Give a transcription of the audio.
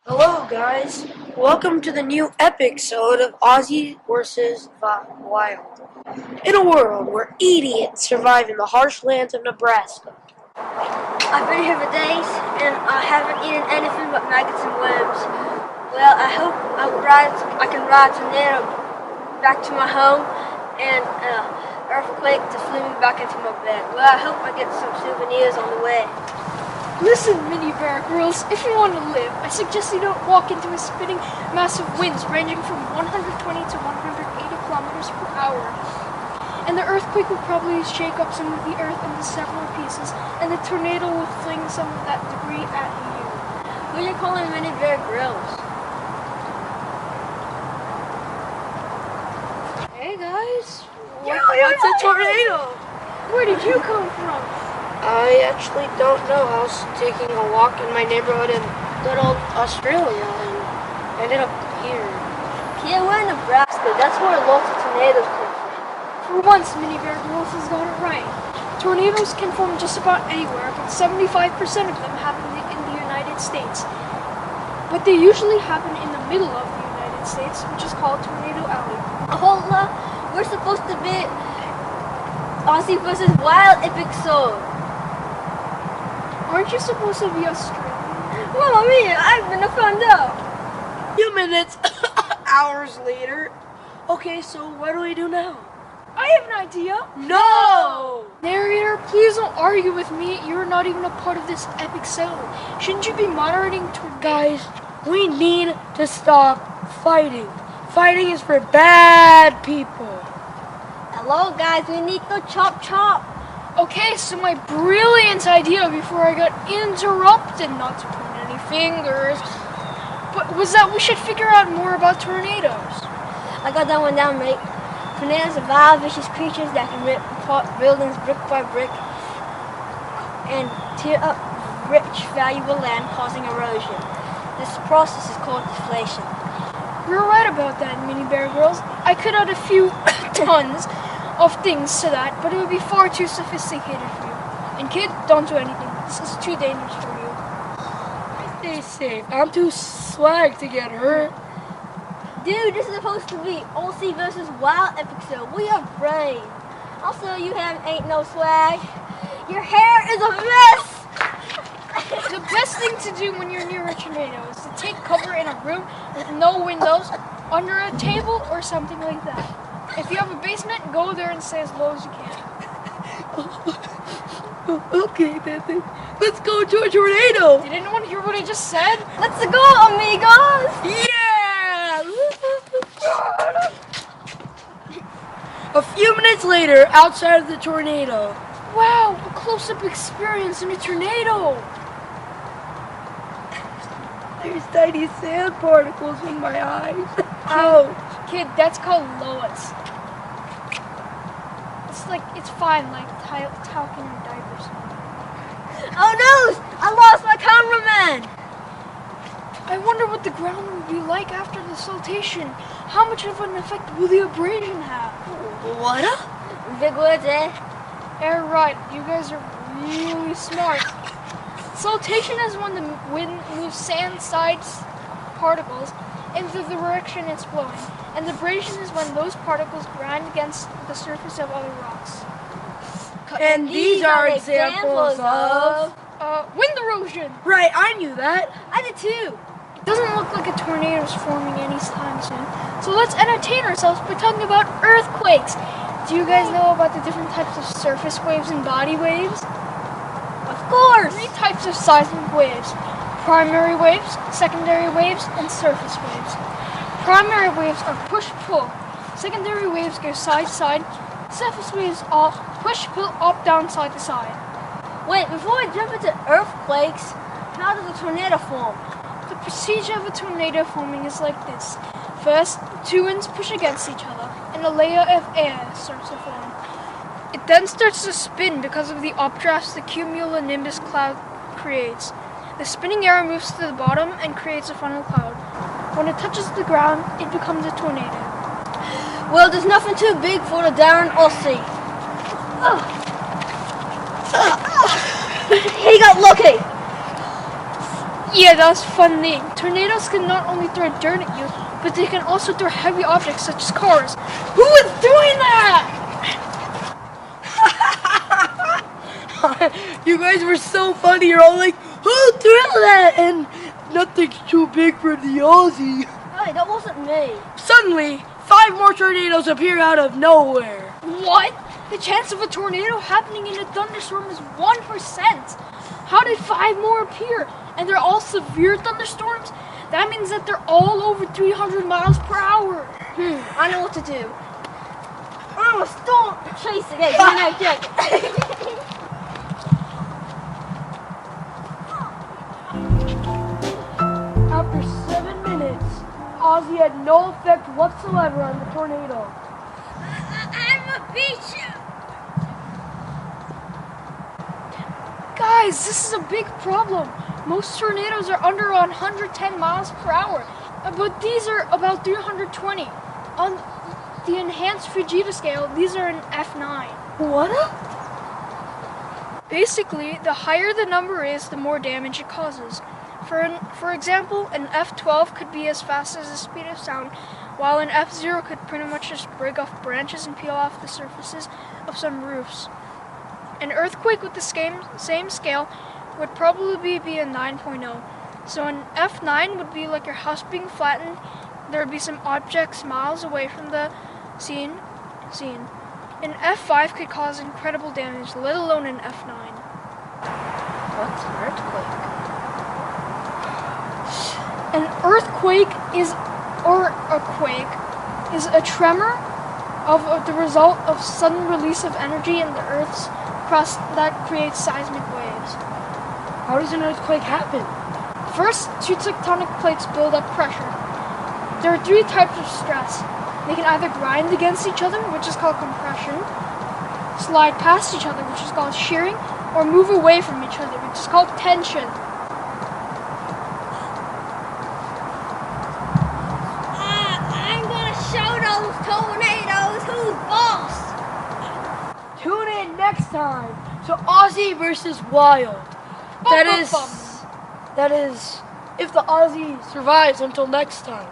Hello guys, welcome to the new episode of Aussie versus Wild. In a world where idiots survive in the harsh lands of Nebraska. I've been here for days and I haven't eaten anything but maggots and worms. Well, I hope I can ride a tornado back to my home and earthquake to flee me back into my bed. Well, I hope I get some souvenirs on the way. Listen, mini bear girls, if you want to live, I suggest you don't walk into a spitting mass of winds ranging from 120 to 180 kilometers per hour. And the earthquake will probably shake up some of the earth into several pieces, and the tornado will fling some of that debris at you. Who are you calling mini bear grills? Hey guys, What's a tornado? where did you come from? I actually don't know. I was taking a walk in my neighborhood in good old Australia and ended up here. Yeah, we're in Nebraska. That's where lots of tornadoes come from. For once, mini bear girls has got it right. Tornadoes can form just about anywhere, but 75% of them happen in the United States. But they usually happen in the middle of the United States, which is called Tornado Alley. Hold on, we're supposed to be Aussie versus Wild episode. Aren't you supposed to be Australian? Mamma mia, I've been found out. Few minutes, hours later. Okay, so what do we do now? I have an idea. No! Narrator, please don't argue with me. You're not even a part of this epic show. Shouldn't you be moderating tornadoes? Guys, we need to stop fighting. Fighting is for bad people. Hello guys, we need to chop. Okay, so my brilliant idea before I got interrupted, not to point any fingers, but was that we should figure out more about tornadoes. I got that one down, mate. Tornadoes are wild, vicious creatures that can rip apart buildings brick by brick and tear up rich, valuable land, causing erosion. This process is called deflation. You're right about that, mini bear girls. I could add a few tons of things to that, but it would be far too sophisticated for you. And kid, don't do anything. This is too dangerous for you. Stay safe. I'm too swag to get hurt. Dude, this is supposed to be Aussie versus Wild episode. We are brave. Also, you ain't no swag. Your hair is a mess. The best thing to do when you're near a tornado is to take cover in a room with no windows, under a table, or something like that. If you have a basement, go there and stay as low as you can. Okay, then. Let's go to a tornado. Did anyone hear what I just said? Let's go, amigos. Yeah! A few minutes later, outside of the tornado. Wow, a close-up experience in a tornado. There's tiny sand particles in my eyes. Ouch. Kid, that's called loas. It's fine, like talking in diapers. Oh no, I lost my cameraman. I wonder what the ground would be like after the saltation. How much of an effect will the abrasion have? What? Big words, eh? Yeah, right. You guys are really smart. Saltation is when the wind moves sand-sized particles into the direction it's blowing, and abrasion is when those particles grind against the surface of other rocks. And these are examples of... Wind erosion! Right, I knew that. I did too. It doesn't look like a tornado is forming anytime soon, so let's entertain ourselves by talking about earthquakes. Do you guys know about the different types of surface waves and body waves? Of course. 3 types of seismic waves: primary waves, secondary waves, and surface waves. Primary waves are push-pull. Secondary waves go side-side. Surface waves are push-pull, up, down, side to side. Wait, before we jump into earthquakes, how does a tornado form? The procedure of a tornado forming is like this. First, 2 winds push against each other, and a layer of air starts to form. It then starts to spin because of the updrafts the cumulonimbus cloud creates. The spinning air moves to the bottom and creates a funnel cloud. When it touches the ground, it becomes a tornado. Well, there's nothing too big for the Darren Aussie. He got lucky. Yeah, that's funny. Tornadoes can not only throw dirt at you, but they can also throw heavy objects such as cars. Who is doing that? You guys were so funny. You're all like, who threw that? And nothing's too big for the Aussie. Hey, that wasn't me. Suddenly, 5 more tornadoes appear out of nowhere. What? The chance of a tornado happening in a thunderstorm is 1%. How did 5 more appear? And they're all severe thunderstorms? That means that they're all over 300 miles per hour. I know what to do. I'm gonna storm chase it. Hey, give me that jacket. After 7 minutes, Aussie had no effect whatsoever on the tornado. I'm a beach. Guys, this is a big problem. Most tornadoes are under 110 miles per hour, but these are about 320. On the enhanced Fujita scale, these are an F9. What? Basically, the higher the number is, the more damage it causes. For example, an F12 could be as fast as the speed of sound, while an F0 could pretty much just break off branches and peel off the surfaces of some roofs. An earthquake with the same scale would probably be a 9.0. So an F9 would be like your house being flattened. There would be some objects miles away from the scene. An F5 could cause incredible damage, let alone an F9. What's an earthquake? An earthquake or a quake is a tremor of the result of sudden release of energy in the Earth's crust that creates seismic waves. How does an earthquake happen? First, 2 tectonic plates build up pressure. There are 3 types of stress. They can either grind against each other, which is called compression, slide past each other, which is called shearing, or move away from each other, which is called tension. I'm gonna show those tornadoes who's boss. Tune in next time to Aussie versus Wild. That is, if the Aussie survives until next time.